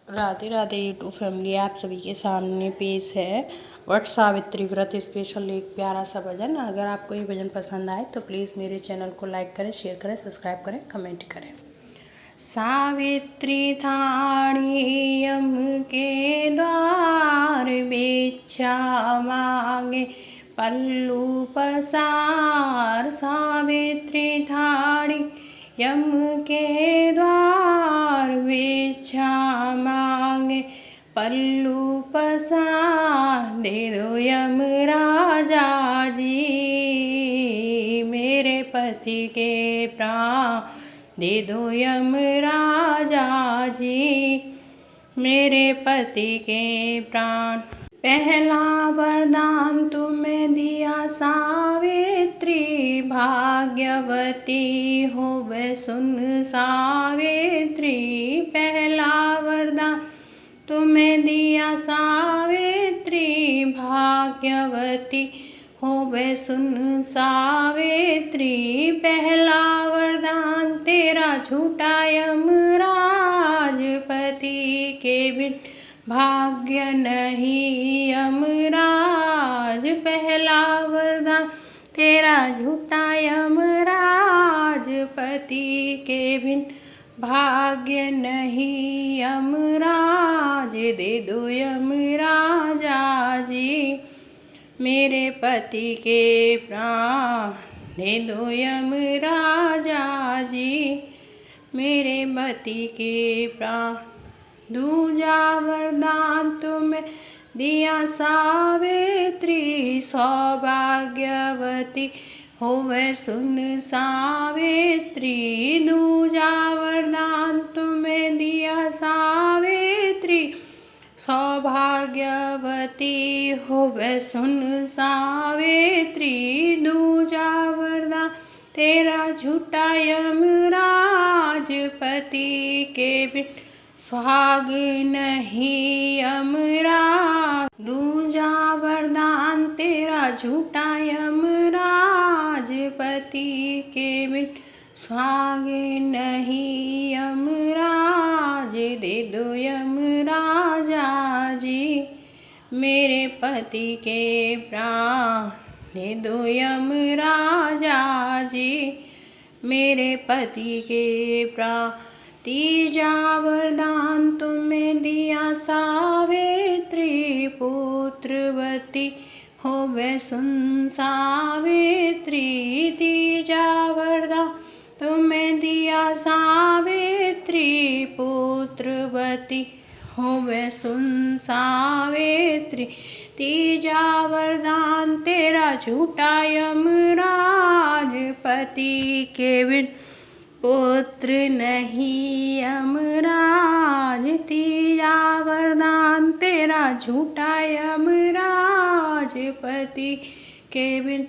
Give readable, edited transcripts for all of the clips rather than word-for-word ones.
Radhe Radhe YouTube family, आप सभी के सामने पेश है वट सावित्री व्रत स्पेशल एक प्यारा सा भजन। अगर आपको ये भजन पसंद आए तो प्लीज़ मेरे चैनल को लाइक करें, शेयर करें, सब्सक्राइब करें, कमेंट करें। सावित्री थाणी यम के द्वार भिक्षा मांगे पल्लू पसार। सावित्री थाणी यम के द्वार भिक्षा मांगे पल्लू पसार। दे दो यम राजा जी मेरे पति के प्राण। दे दो यम राजा जी मेरे पति के प्राण। पहला वरदान तुम्हें दिया सावित्री, भाग्यवती होवे सुन सावित्री। पहला वरदान तुम्हें दिया सावित्री, भाग्यवती होवे सुन सावित्री। पहला वरदान तेरा झूठा यमराज, पति के बिन भाग्य नहीं यमराज। पहला वरदान तेरा झूठा यमराज, पति के बिन भाग्य नहीं यमराज। दे दो यमराजा जी मेरे पति के प्राण। दे दो यमराजा जी मेरे पति के प्राण। दूजा वरदान तुम्हें दिया सावित्री, सौभाग्यवती होवे सुन सावित्री। दूजा वरदान तुम्हें दिया सावित्री, सौभाग्यवती होवे सुन सावित्री। दूजा वरदान तेरा झूठा यमराज, पति के बिन सुहाग नहीं यमराज। दूजा वरदान तेरा झूठा यमराज, पति के बिन सुहाग नहीं यमराज। दे दो यमराजा जी मेरे पति के प्राण। दे दो यमराजा जी मेरे पति के प्राण। तीजा वरदान तुम्हें दिया सावित्री, पुत्रवती होवे सुन सावित्री। तीजा वरदान तुम्हें दिया सावित्री, पुत्रवती होवे सुन सावित्री। तीजा वरदान तेरा झूठा यमराज, पति के बिन पुत्र नहीं यमराज। तीजा वरदान तेरा झूठा यमराज, पति के बिन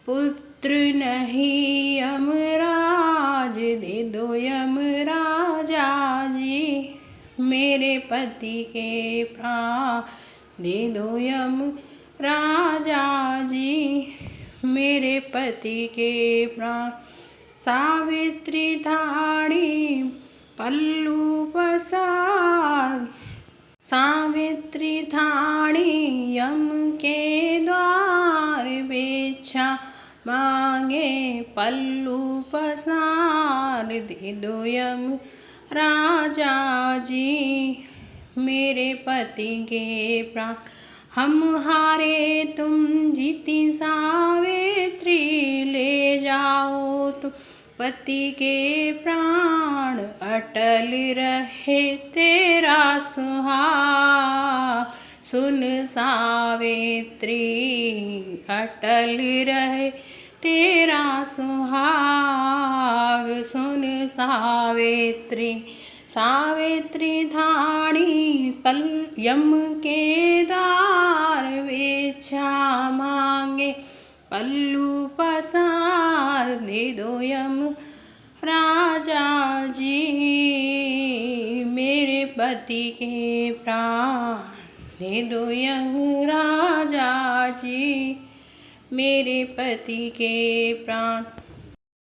पुत्र नहीं यमराज। दे दो यमराजा जी मेरे पति के प्राण। दे दो यमराजा जी मेरे पति के प्राण। सावित्री थाणी पल्लू पसार। सावित्री थाणी यम के द्वार भिक्षा मांगे पल्लू पसार। दे दो यम राजा जी मेरे पति के प्राण। हम हारे तुम जीती सावित्री, ले जाओ तुम पति के प्राण। अटल रहे तेरा सुहाग सुन सावित्री। अटल रहे तेरा सुहाग सुन सावित्री। सावित्री थाणी पल यम के द्वार भिक्षा मांगे पल्लू पसार। दे दो यम राजा जी मेरे पति के प्राण। दे दो यम राजा जी मेरे पति के प्राण।